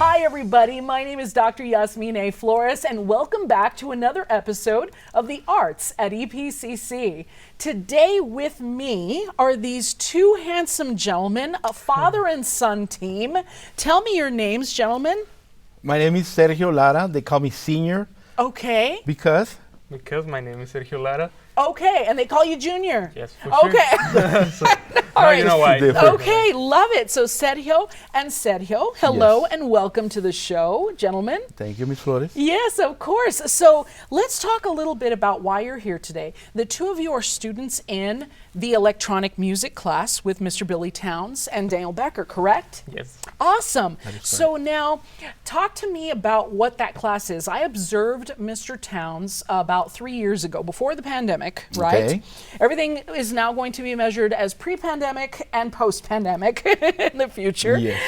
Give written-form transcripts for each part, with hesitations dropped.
Hi everybody, my name is Dr. Yasmin Flores and welcome back to another episode of the Arts at EPCC. Today with me are these two handsome gentlemen, a father and son team. Tell me your names, gentlemen. My name is Sergio Lara. They call me Senior. Okay. Because my name is Sergio Lara. Okay, and they call you Junior. Yes, for sure. Okay. So, All now right. you know why. Okay, love it. So Sergio and Sergio, hello Yes. and welcome to the show, gentlemen. thank you, Ms. Flores. Yes, of course. So let's talk a little bit about why you're here today. The two of you are students in the electronic music class with Mr. Billy Towns and Daniel Becker, correct? Yes. Awesome. is So now, talk to me about what that class is. I observed Mr. Towns about 3 years ago, before the pandemic, right? Okay. Everything is now going to be measured as pre-pandemic and post-pandemic in the future. Yes.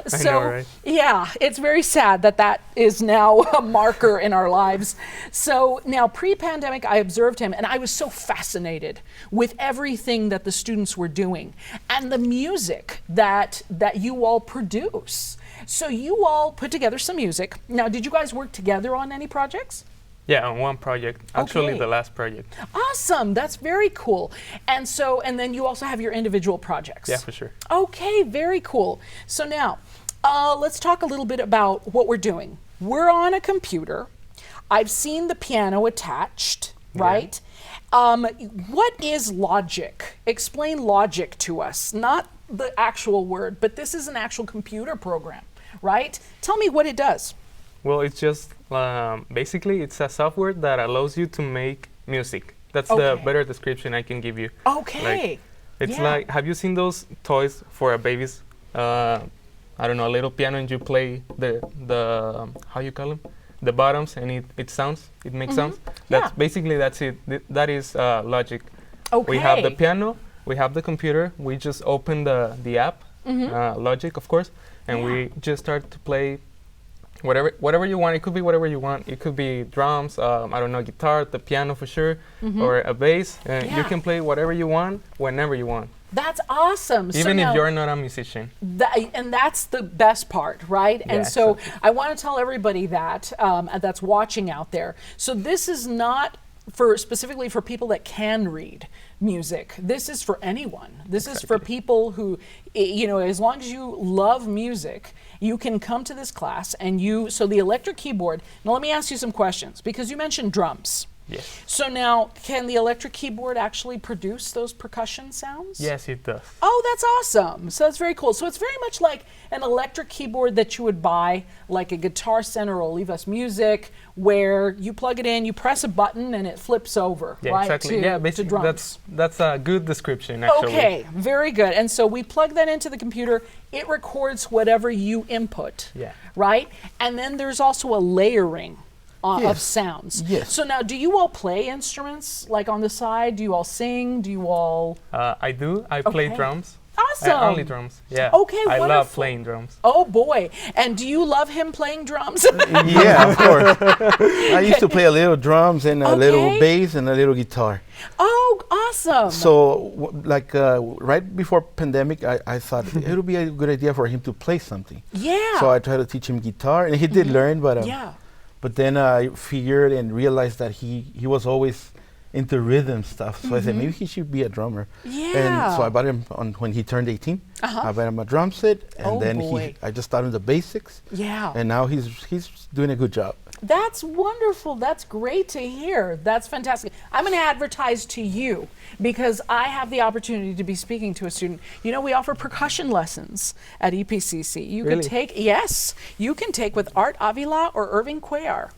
So, know, right? yeah, it's very sad that that is now a marker in our lives. So now, pre-pandemic, I observed him, and I was so fascinated with everything that the students were doing and the music that you all produce. So you all put together some music. Now, did you guys work together on any projects? Yeah, on one project. Actually, Okay. the last project. Awesome, that's very cool. And so, and then you also have your individual projects. Yeah, for sure. Okay, very cool. So now, let's talk a little bit about what we're doing. We're on a computer. I've seen the piano attached, right? What is Logic? Explain Logic to us. Not the actual word, but this is an actual computer program, right? Tell me what it does. Well, it's just basically it's a software that allows you to make music. That's the Okay. better description I can give you. Okay. It's Yeah. like, have you seen those toys for a baby's? I don't know, a little piano, and you play the how you call them, the buttons, and it sounds, it makes sounds. That's Yeah. basically that's it. That is Logic. Okay. We have the piano, we have the computer. We just open the app, Logic, of course, and Yeah. we just start to play whatever you want. It could be whatever you want. It could be drums, I don't know, guitar, the piano for sure, or a bass. You Yeah. can play whatever you want, whenever you want, That's awesome. even so if now, you're not a musician. and that's the best part, right? And Yeah, so exactly. I want to tell everybody that that's watching out there. So this is not for specifically for people that can read music. This is for anyone. This is for people who, as long as you love music, you can come to this class and so the electric keyboard. Now let me ask you some questions because you mentioned drums. Yes. So now, can the electric keyboard actually produce those percussion sounds? Yes, it does. Oh, that's awesome. So that's very cool. So it's very much like an electric keyboard that you would buy, like a Guitar Center or Leave Us Music, where you plug it in, you press a button, and it flips over, Yeah, right? exactly. To, Yeah, to basically drums. that's a good description actually. Okay, very good. And so we plug that into the computer. It records whatever you input, Yeah. right? And then there's also a layering of Yes. sounds. Yes. So now, do you all play instruments, like on the side? Do you all sing? Do you all... I do. I play Okay. drums. Awesome. Only drums. Yeah. Okay, I love wonderful. playing drums. Oh boy. And do you love him playing drums? Yeah, of course. I used to play a little drums and a Okay. little bass and a little guitar. Oh, awesome. So, right before pandemic, I thought it would be a good idea for him to play something. Yeah. So I tried to teach him guitar, and he did learn, but yeah. But then I figured and realized that he was always into rhythm stuff. So I said maybe he should be a drummer. Yeah. And so I bought him when he turned 18. I bought him a drum set, and Oh, then boy. I just taught him the basics. Yeah. And now he's doing a good job. That's wonderful. That's great to hear. That's fantastic. I'm going to advertise to you because I have the opportunity to be speaking to a student. We offer percussion lessons at EPCC. You can Really? you can take with Art Avila or Irving Cuellar.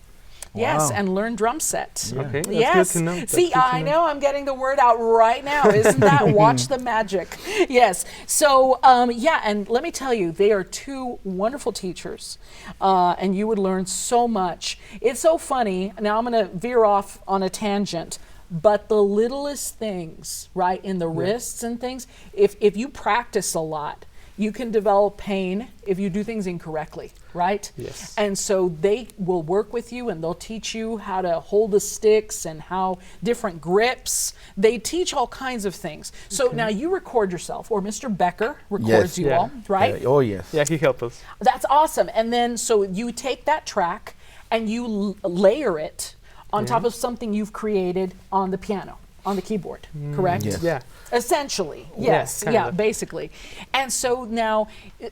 Yes, Wow. and learn drum set. Yeah. Okay, that's Yes. good to know. That's See, good to I know. know I'm getting the word out right now. Isn't that watch the magic? Yes. So, and let me tell you, they are two wonderful teachers, and you would learn so much. It's so funny. Now I'm going to veer off on a tangent. But the littlest things, right, in the wrists and things, if you practice a lot, you can develop pain if you do things incorrectly, right? Yes. And so they will work with you and they'll teach you how to hold the sticks and how different grips. They teach all kinds of things. So now you record yourself, or Mr. Becker records Yes. you all, right? Oh yes. Yeah, he helped us. That's awesome. And then so you take that track and you layer it on top of something you've created on the piano, on the keyboard, correct? Yes. Yeah. Essentially, yes, kinda. yeah, basically. And so now,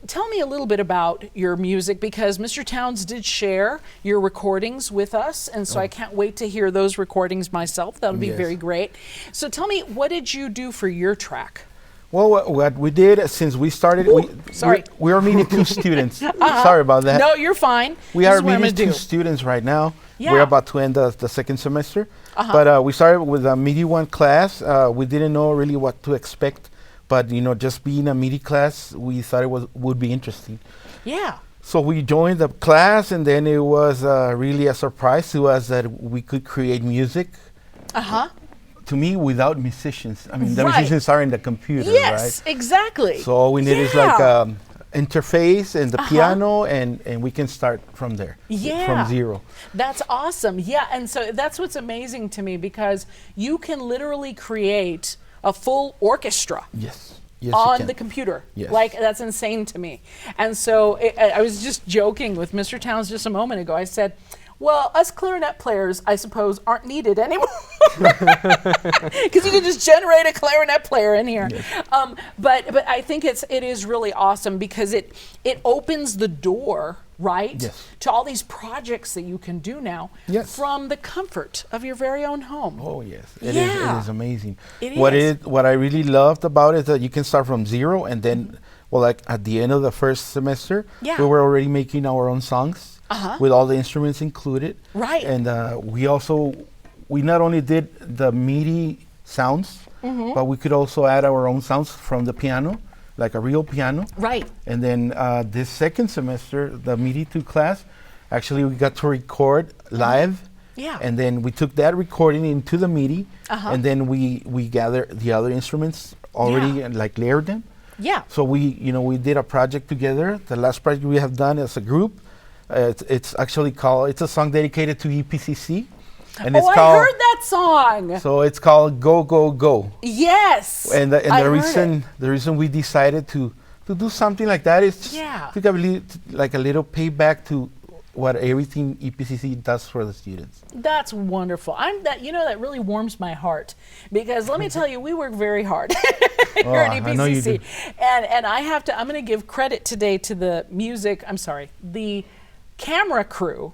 tell me a little bit about your music, because Mr. Towns did share your recordings with us, and so I can't wait to hear those recordings myself. That'll be Yes. very great. So tell me, what did you do for your track? Well, what we did since we started, sorry. we are meeting two students. Sorry about that. No, you're fine. We This are is what I'm meeting gonna two do. students right now. Yeah. We're about to end the second semester. But we started with a MIDI 1 class. We didn't know really what to expect, but just being a MIDI class, we thought it would be interesting. Yeah. So we joined the class, and then it was really a surprise to us that we could create music. To me, without musicians. I mean, the Right. musicians are in the computer, Yes, right? exactly. So all we need is like Yeah. interface and the piano, and we can start from there, Yeah. from zero. That's awesome. Yeah, and so that's what's amazing to me, because you can literally create a full orchestra Yes. Yes, you on can. the computer. Yes. Like, that's insane to me. And so I was just joking with Mr. Towns just a moment ago. I said, well, us clarinet players, I suppose, aren't needed anymore. Because you can just generate a clarinet player in here. But I think it is really awesome, because it opens the door, right, Yes. to all these projects that you can do now Yes. from the comfort of your very own home. Oh yes, it Yeah. is amazing. It What is. what I really loved about it is that you can start from zero, and then, well, like at the end of the first semester, Yeah. we were already making our own songs with all the instruments included. Right. And we not only did the MIDI sounds, but we could also add our own sounds from the piano, like a real piano. Right. And then this second semester, the MIDI 2 class, actually we got to record live. Yeah. And then we took that recording into the MIDI, and then we gathered the other instruments already Yeah. and like layered them. Yeah. So we did a project together. The last project we have done as a group, it's actually called, it's a song dedicated to EPCC. And it's I called, heard that song. so it's called Go Go Go. Yes. And I the heard reason we decided to do something like that is just Yeah. to give like a little payback to what everything EPCC does for the students. That's wonderful. That really warms my heart, because let me tell you, we work very hard here at EPCC. I know you do. And I'm going to give credit today to the camera crew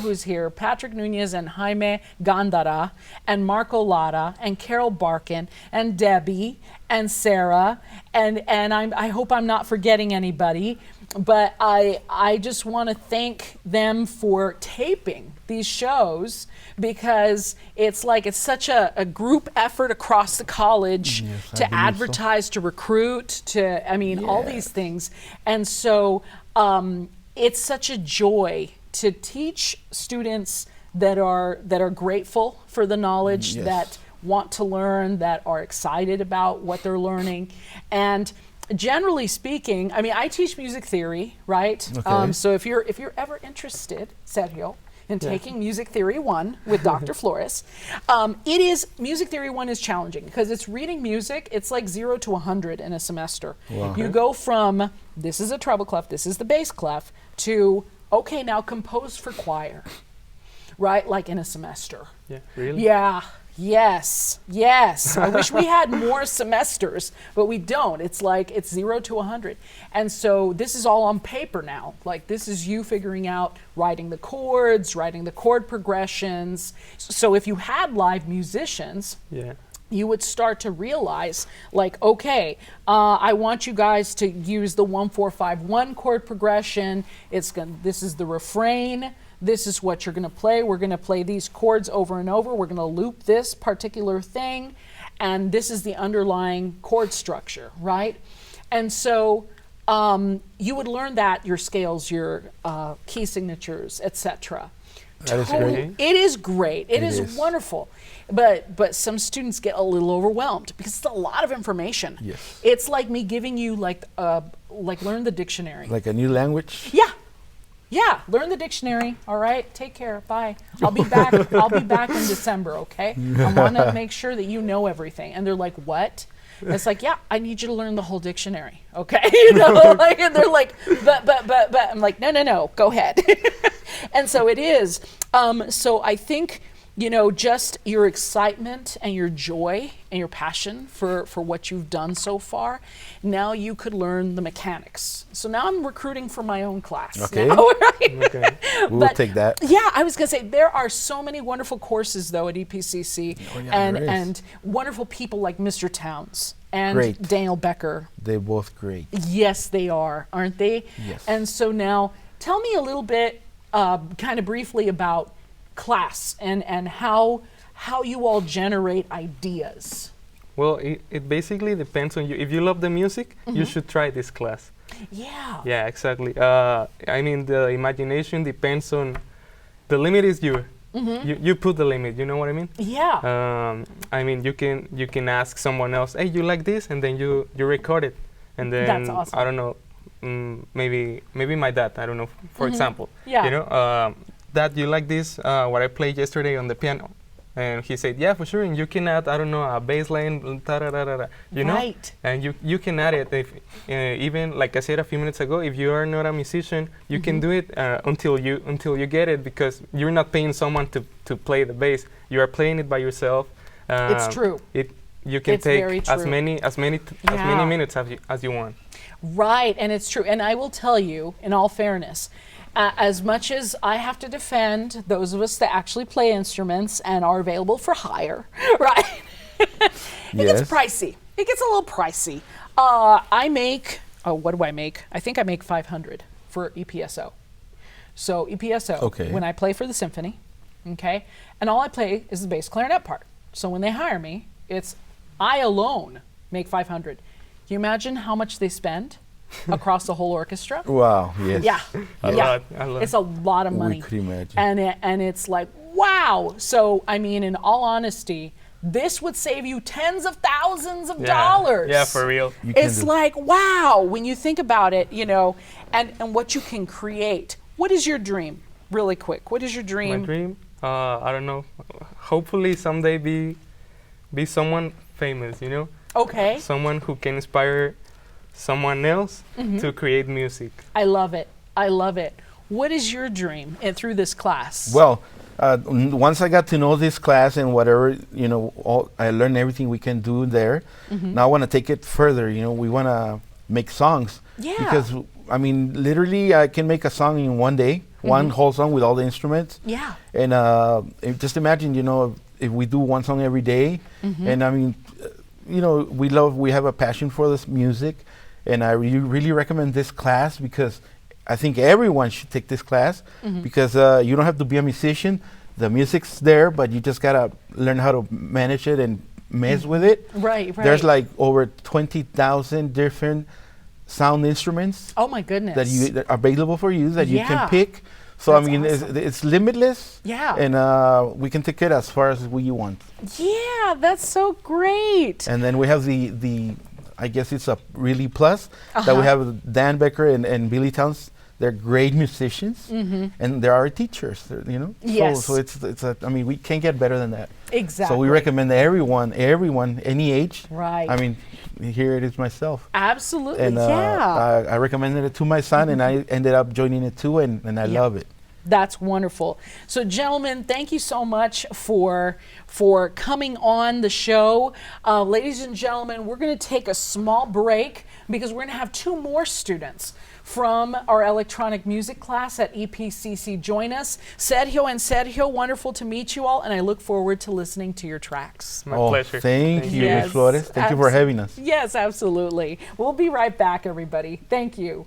who's here, Patrick Nunez and Jaime Gandara and Marco Lara and Carol Barkin and Debbie and Sarah, and I hope I'm not forgetting anybody, but I just want to thank them for taping these shows, because it's such a group effort across the college Yes, I to believe so. advertise, to recruit, all these things. And so it's such a joy to teach students that are grateful for the knowledge, Yes. that want to learn, that are excited about what they're learning. And generally speaking, I teach music theory, right? Okay. So if you're ever interested, Sergio, in taking Music Theory 1 with Dr. Flores, Music Theory 1 is challenging, because it's reading music. It's like 0 to 100 in a semester. Wow. You go from, this is a treble clef, this is the bass clef, to, okay, now compose for choir, right? Like in a semester. Yeah, really? Yeah. Yes. I wish we had more semesters, but we don't. It's 0 to 100. And so this is all on paper now. Like, this is you figuring out, writing the chords, writing the chord progressions. So if you had live musicians, Yeah. you would start to realize, okay, I want you guys to use the 1-4-5-1 chord progression. This is the refrain. This is what you're going to play. We're going to play these chords over and over. We're going to loop this particular thing, and this is the underlying chord structure, right? And so you would learn that, your scales, your key signatures, etc. That is great. It is great. It is is. wonderful. But some students get a little overwhelmed, because it's a lot of information. Yes. It's like me giving you like learn the dictionary. Like a new language? Yeah. Yeah, learn the dictionary. All right, take care. Bye. I'll be back. I'll be back in December. Okay. I want to make sure that you know everything. And they're like, "What?" And it's like, "Yeah, I need you to learn the whole dictionary." Okay, you know, like, and they're like, "But." I'm like, "No. Go ahead." And so it is. So I think, you know, just your excitement and your joy and your passion for what you've done so far, now you could learn the mechanics. So now I'm recruiting for my own class. Okay. Now, right? Okay. We'll take that. Yeah, I was going to say, there are so many wonderful courses, though, at EPCC, Oh, yeah, and, there is. and wonderful people like Mr. Towns and Great. Daniel Becker. They're both great. Yes, they are, aren't they? Yes. And so now, tell me a little bit, kind of briefly, about class and how you all generate ideas. Well, it basically depends on you. If you love the music, you should try this class. Yeah. Yeah, exactly. I mean, the imagination depends on, the limit is you. You put the limit. You know what I mean? Yeah. I mean, you can ask someone else, hey, you like this, and then you record it, and then That's awesome. I don't know, maybe my dad. I don't know. For example, Yeah. you know, Dad, you like this? What I played yesterday on the piano. And he said, yeah, for sure. And you can add, I don't know, a bass line, you know? Right. And you can add it. If, even, like I said a few minutes ago, if you are not a musician, you can do it until you get it, because you're not paying someone to play the bass. You are playing it by yourself. It's true. You can It's very take as true. many Yeah. minutes as you want. Right, and it's true. And I will tell you, in all fairness, as much as I have to defend those of us that actually play instruments and are available for hire, right? It Yes. gets pricey. It gets a little pricey. I make, what do I make? I think I make $500 for EPSO. So EPSO, Okay. when I play for the symphony, okay, and all I play is the bass clarinet part. So when they hire me, I alone make $500. Can you imagine how much they spend across the whole orchestra? Wow, yes. Yeah, A yeah. lot. It's a lot of money. We could imagine. And it's like, wow. So, I mean, in all honesty, this would save you tens of thousands of dollars. Yeah, for real. You can It's do- like, wow, when you think about it, you know, and what you can create. What is your dream? Really quick. What is your dream? My dream, I don't know. Hopefully someday be someone famous, you know? Okay. Someone who can inspire someone else to create music. I love it. I love it. What is your dream through this class? Well, once I got to know this class and whatever, you know, I learned everything we can do there. Now I want to take it further. You know, we want to make songs. Yeah. Because, I mean, literally, I can make a song in one day, one whole song with all the instruments. Yeah. And just imagine, you know, if we do one song every day. And I mean, you know, we have a passion for this music. And I really recommend this class, because I think everyone should take this class, because you don't have to be a musician. The music's there, but you just gotta learn how to manage it and mess with it. Right, right. There's like over 20,000 different sound instruments Oh my goodness. that are available for you that you Yeah. can pick. So That's I mean, awesome. it's limitless. Yeah. And we can take it as far as we want. Yeah, that's so great. And then we have the I guess it's a really plus that we have Dan Becker and Billy Towns. They're great musicians, and they're our teachers. You know, Yes. So it's I mean, we can't get better than that. Exactly. So we recommend everyone, any age. Right. I mean, here it is myself, Absolutely. and yeah. I recommended it to my son, and I ended up joining it too, and I Yeah. love it. That's wonderful. So, gentlemen, thank you so much for coming on the show. Ladies and gentlemen, we're going to take a small break, because we're going to have two more students from our electronic music class at EPCC join us. Sergio, wonderful to meet you all, and I look forward to listening to your tracks. My pleasure. Thank you, Yes, Ms. Flores. Thank you for having us. Yes, absolutely. We'll be right back, everybody. Thank you.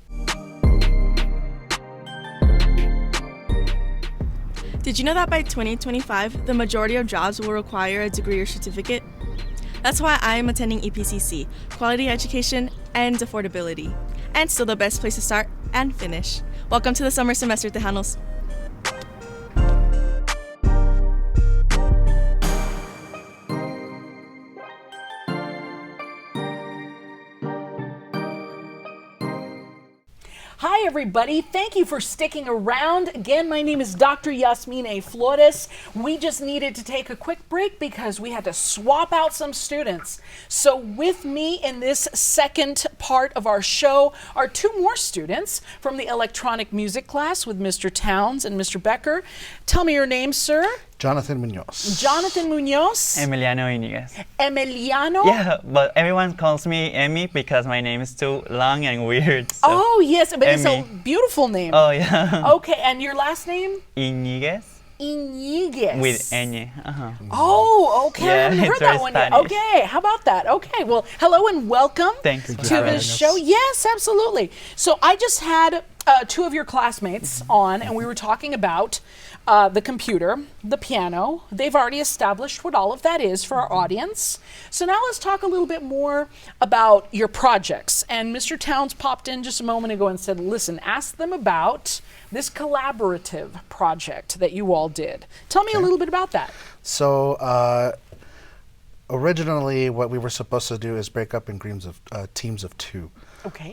Did you know that by 2025, the majority of jobs will require a degree or certificate? That's why I am attending EPCC, quality education and affordability. And still the best place to start and finish. Welcome to the summer semester, Tejanos. Hi, everybody. Thank you for sticking around. Again, my name is Dr. Yasmin Flores. We just needed to take a quick break because we had to swap out some students. So with me in this second part of our show are two more students from the electronic music class with Mr. Towns and Mr. Becker. Tell me your name, sir. Johnathon Munoz. Jonathan Munoz. Emiliano Iniguez. Emiliano. Yeah, but everyone calls me Emmy because my name is too long and weird. So. Oh, yes, but it's a Emmy. beautiful name. Oh, yeah. Okay, and your last name? Iniguez Iniguez. with Ñ. Oh, okay. Yeah, I haven't heard it's that very one yet. Spanish. Okay, how about that? Okay, well, hello and welcome Thanks for to having this us. show. Yes, absolutely. So I just had two of your classmates on, and we were talking about the computer, the piano. They've already established what all of that is for our audience. So now let's talk a little bit more about your projects. And Mr. Towns popped in just a moment ago and said, listen, ask them about this collaborative project that you all did. Tell me a little bit about that. So originally what we were supposed to do is break up in teams of two. Okay.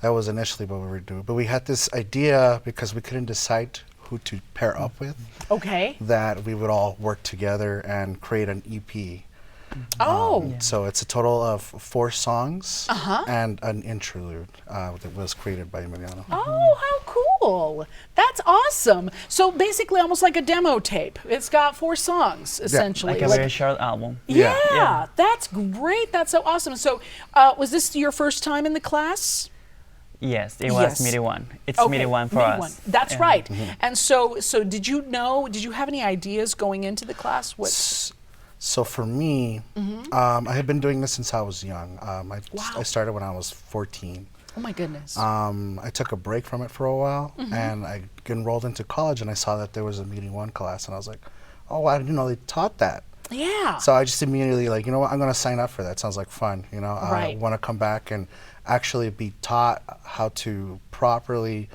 That was initially what we were doing. But we had this idea because we couldn't decide who to pair up with, Okay. that we would all work together and create an EP. Oh. So it's a total of 4 songs and an interlude that was created by Emiliano. Oh, how cool. That's awesome. So basically almost like a demo tape. It's got 4 songs, essentially. Like a very short album. yeah, Yeah. that's great. That's so awesome. So was this your first time in the class? Yes, it was Yes. MIDI 1. It's Okay, MIDI 1 for MIDI us. one. That's Yeah. right. And so did you have any ideas going into the class? What? So for me, I had been doing this since I was young. I started when I was 14. Oh my goodness. I took a break from it for a while, and I enrolled into college, and I saw that there was a MIDI 1 class, and I was like, oh, I didn't know they taught that. Yeah. So I just immediately you know what, I'm going to sign up for that. Sounds like fun. You know, Right. I want to come back and actually be taught how to properly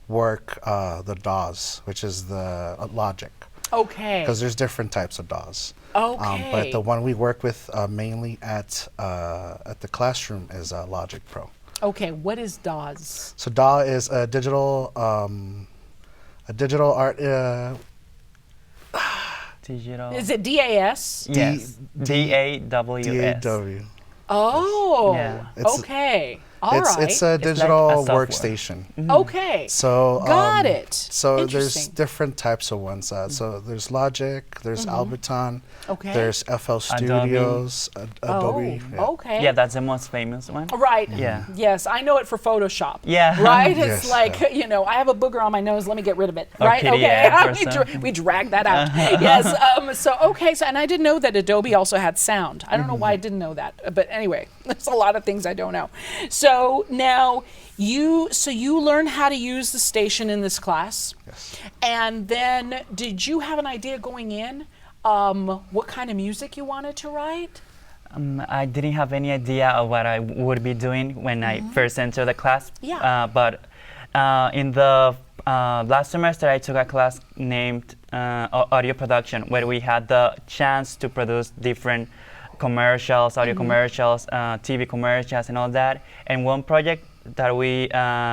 work the DAWs, which is the Logic. Okay. Because there's different types of DAWs. Okay. But the one we work with mainly at the classroom is Logic Pro. Okay. What is DAWs? So DAW is a digital art. Digital. Is it DAS? Yes. DAWS. DAW. Oh. Yeah. It's- Okay. All right. It's a like digital a software. workstation. Okay. So Got it. So there's Interesting. different types of ones. So there's Logic, there's Alberton, Okay. there's FL Studios, Adobe. Oh, yeah. okay. Yeah, that's the most famous one. Right. Yeah. Yes, I know it for Photoshop. Yeah. Right? It's Yes, like, I have a booger on my nose, let me get rid of it. Or Right? PDF or Okay. something. We drag that out. Yes. And I didn't know that Adobe also had sound. I don't know why I didn't know that. But anyway, there's a lot of things I don't know. So now you learned how to use the station in this class. Yes. And then did you have an idea going in what kind of music you wanted to write? I didn't have any idea of what I would be doing when I first entered the class. Yeah. But in the last semester, I took a class named Audio Production, where we had the chance to produce different commercials, audio commercials, TV commercials, and all that. And one project that we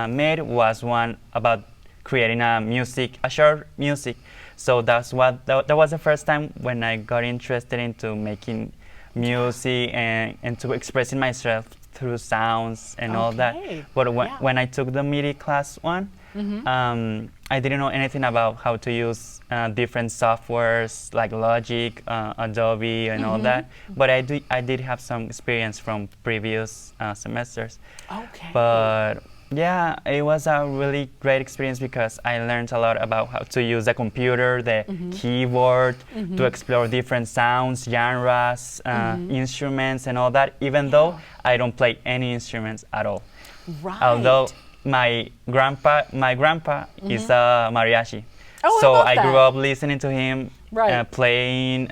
made was one about creating a short music. So that was the first time when I got interested into making music and to expressing myself through sounds and all that. Okay. But Yeah. when I took the MIDI class one, I didn't know anything about how to use different softwares like Logic, Adobe, and all that. But I did have some experience from previous semesters. Okay. But yeah, it was a really great experience because I learned a lot about how to use the computer, the keyboard, to explore different sounds, genres, instruments, and all that, even though I don't play any instruments at all. Right. Although my grandpa is a mariachi. Oh, so how about I grew that? up listening to him Right. playing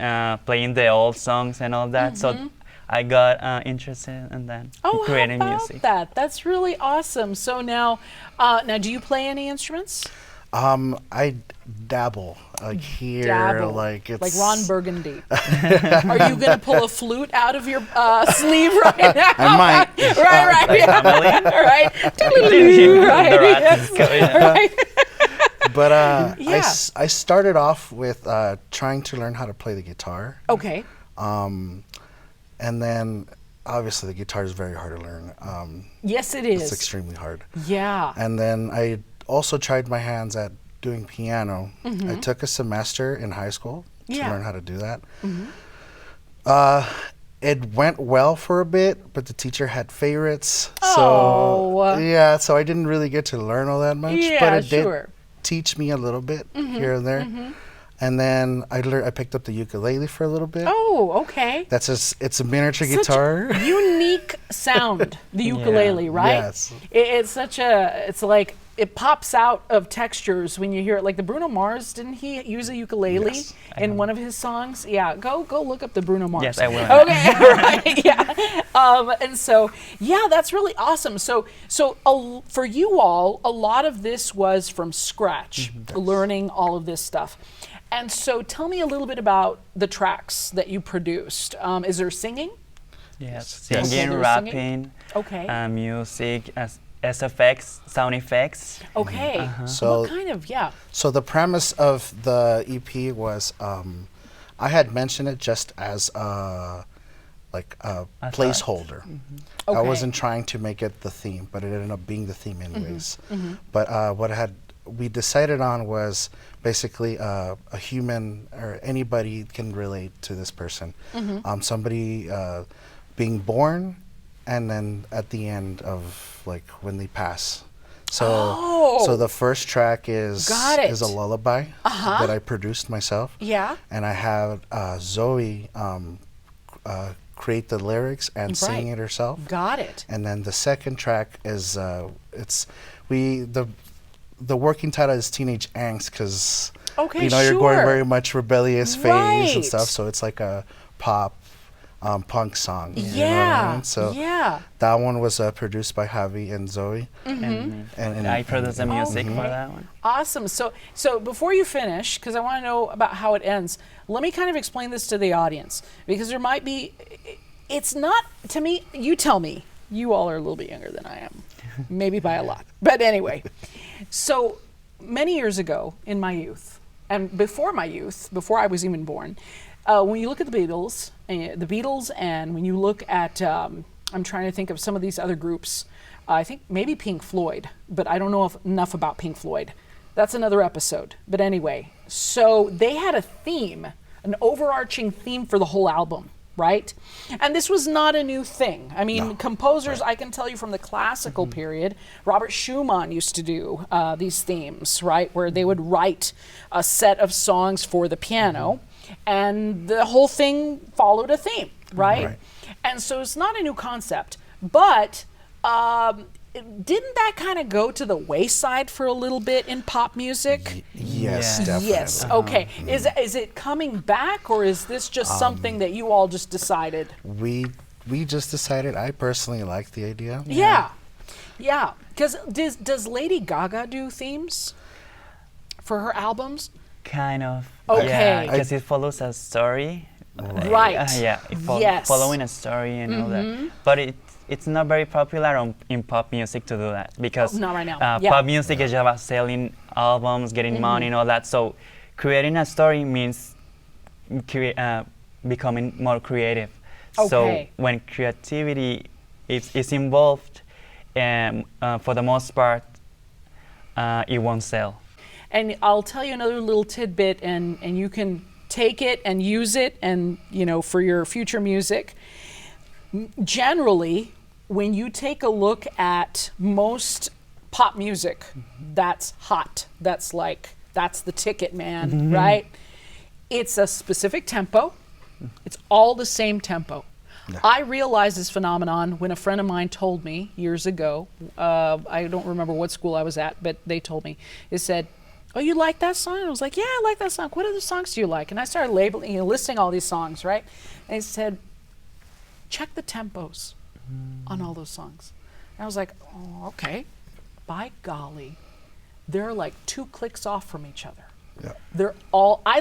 the old songs and all that. So I got interested in that, Oh, creating how about music. that? That's really awesome. So now do you play any instruments? I dabble, like here, Dabble. like it's Like Ron Burgundy. Are you going to pull a flute out of your sleeve right now? I might. Right. Yeah. Right. The Right. rat is going. Right. But Yeah. I started off with trying to learn how to play the guitar, Okay. and then obviously the guitar is very hard to learn. Yes, it It's is. extremely hard. Yeah. And then I also tried my hands at doing piano. I took a semester in high school to Yeah. learn how to do that. It went well for a bit, but the teacher had favorites. Oh. So yeah, so I didn't really get to learn all that much. Yeah, but it sure. did teach me a little bit here and there. And then I picked up the ukulele for a little bit. Oh, okay. That's it's a miniature Such guitar. a unique sound, the ukulele, right? Yes. It's such a, it's like, it pops out of textures when you hear it. Like the Bruno Mars, didn't he use a ukulele Yes. in one of his songs? Yeah, go look up the Bruno Mars. Yes, I will. Okay, right, yeah. And so, yeah, that's really awesome. So for you all, a lot of this was from scratch, learning all of this stuff. And so tell me a little bit about the tracks that you produced. Is there singing? Yes, Okay, singing, there's rapping, singing. Okay. music, SFX, sound effects. Okay. So What kind of, yeah. So the premise of the EP was, I had mentioned it just as like a As placeholder. I Okay. wasn't trying to make it the theme, but it ended up being the theme anyways. But what we decided on was basically a human or anybody can relate to this person. Somebody being born, and then at the end of like when they pass. So the first track is Got it. a lullaby that I produced myself. Yeah. And I had Zoe create the lyrics and sing Right. it herself. Got it. And then the second track is the working title is Teenage Angst because Okay, you're going sure. very much rebellious phase Right. and stuff. So it's like a pop punk song. you know what I Yeah. mean? So yeah. that one was produced by Javi and Zoe. And And I produce the music for Okay. that one. Awesome. So before you finish, because I want to know about how it ends, let me kind of explain this to the audience because there might be, it's not, to me, you tell me, you all are a little bit younger than I am, maybe by a lot. But anyway, so many years ago in my youth, and before my youth, before I was even born, when you look at the Beatles, and when you look at, I'm trying to think of some of these other groups, I think maybe Pink Floyd, but I don't know enough about Pink Floyd. That's another episode. But anyway, so they had a theme, an overarching theme for the whole album, right? And this was not a new thing. I mean, composers, I can tell you from the classical period, Robert Schumann used to do these themes, right? Where they would write a set of songs for the piano, and the whole thing followed a theme, right? Right. And so it's not a new concept, but didn't that kind of go to the wayside for a little bit in pop music? Yes, Yes. definitely. Yes. Okay. Is it coming back, or is this just something that you all just decided? We just decided. I personally like the idea. Yeah. Yeah. Because does Lady Gaga do themes for her albums? Kind of. Okay. Because it follows a story. Right. Yeah, Yes. following a story and all that. But it's not very popular in pop music to do that because Not right now. Yeah. pop music is about selling albums, getting money and all that. So creating a story means becoming more creative. Okay. So when creativity is involved, for the most part, it won't sell. And I'll tell you another little tidbit, and you can take it and use it, and for your future music. Generally, when you take a look at most pop music, that's hot. That's the ticket, man, right? It's a specific tempo. It's all the same tempo. I realized this phenomenon when a friend of mine told me years ago. I don't remember what school I was at, but they told me. They said, "Oh, you like that song?" And I was like, "Yeah, I like that song. What other songs do you like?" And I started labeling, listing all these songs, right? And they said, "Check the tempos on all those songs." And I was like, "Oh, okay." By golly, they're like 2 clicks off from each other. Yeah. They're all, I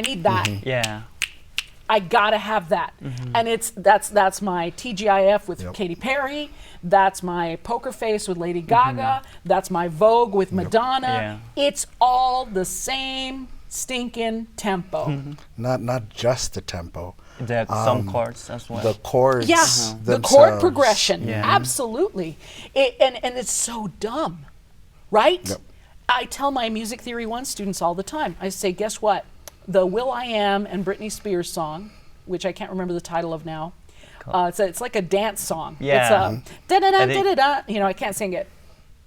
need that. Yeah. I gotta have that. And that's my TGIF with Katy Perry. That's my Poker Face with Lady Gaga. That's my Vogue with Madonna. It's all the same stinking tempo. Not just the tempo. Some chords as well. The chords. Yeah, the chord progression. Absolutely. And it's so dumb, right? Yep. I tell my music theory 1 students all the time. I say, guess what? The Will I Am and Britney Spears song, which I can't remember the title of now. It's like a dance song. Yeah. It's da-da-da-da-da-da. You know, I can't sing it.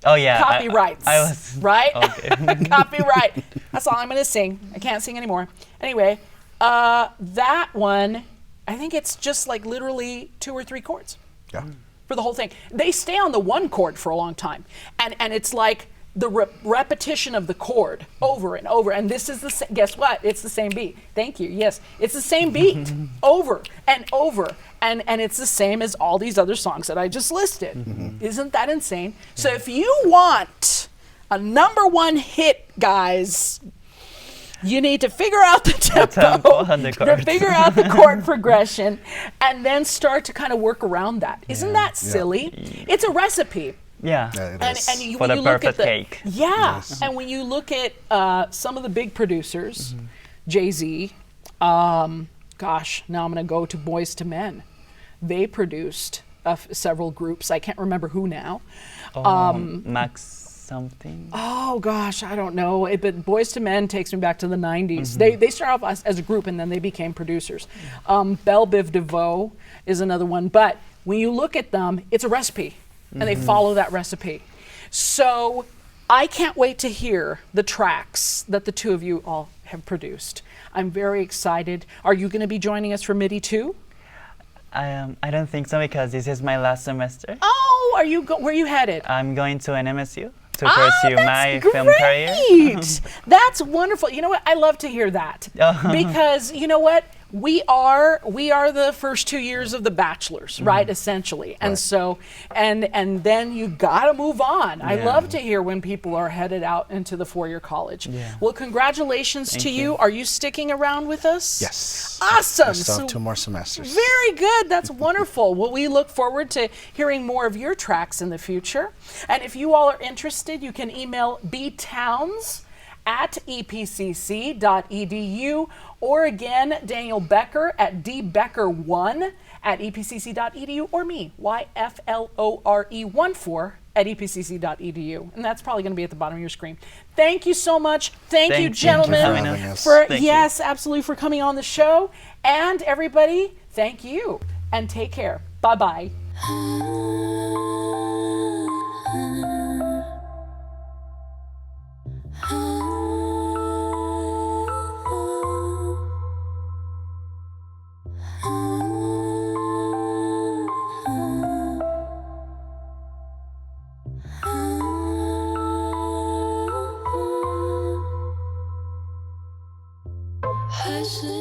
Oh yeah. Copyrights. I was right? Okay. Copyright. That's all I'm going to sing. I can't sing anymore. Anyway, that one, I think it's just like literally 2 or 3 chords. Yeah. For the whole thing. They stay on the 1 chord for a long time. And it's like the repetition of the chord over and over. And this is the guess what? It's the same beat. Thank you. Yes, it's the same beat over and over. And it's the same as all these other songs that I just listed. Isn't that insane? So if you want a #1 hit, guys, you need to figure out the tempo, to figure out the chord progression, and then start to kind of work around that. Isn't that silly? It's a recipe. Yeah. And For the perfect cake. Yeah. Yes. And when you look at some of the big producers, Jay-Z, gosh, now I'm going to go to Boys to Men. They produced several groups. I can't remember who now. Max something. Oh gosh, I don't know. But Boys to Men takes me back to the 90s. They started off as a group and then they became producers. Belle Biv DeVoe is another one. But when you look at them, it's a recipe. And they follow that recipe. So I can't wait to hear the tracks that the 2 of you all have produced. I'm very excited. Are you going to be joining us for MIDI too? I don't think so because this is my last semester. Oh, are you? Where are you headed? I'm going to an MSU to pursue my film career. That's wonderful. You know what? I love to hear that because you know what? We are the first 2 years of the bachelor's, right? Essentially, and so and then you gotta move on. I love to hear when people are headed out into the 4-year college. Yeah. Well, congratulations to you. Are you sticking around with us? Yes. Awesome. I still have 2 more semesters. Very good. That's wonderful. Well, we look forward to hearing more of your tracks in the future. And if you all are interested, you can email btowns@epcc.edu, or again, Daniel Becker at dbecker1@epcc.edu, or me, YFLORE14@epcc.edu. And that's probably going to be at the bottom of your screen. Thank you so much. Thank you, gentlemen, absolutely, for coming on the show. And everybody, thank you, and take care. Bye-bye.还是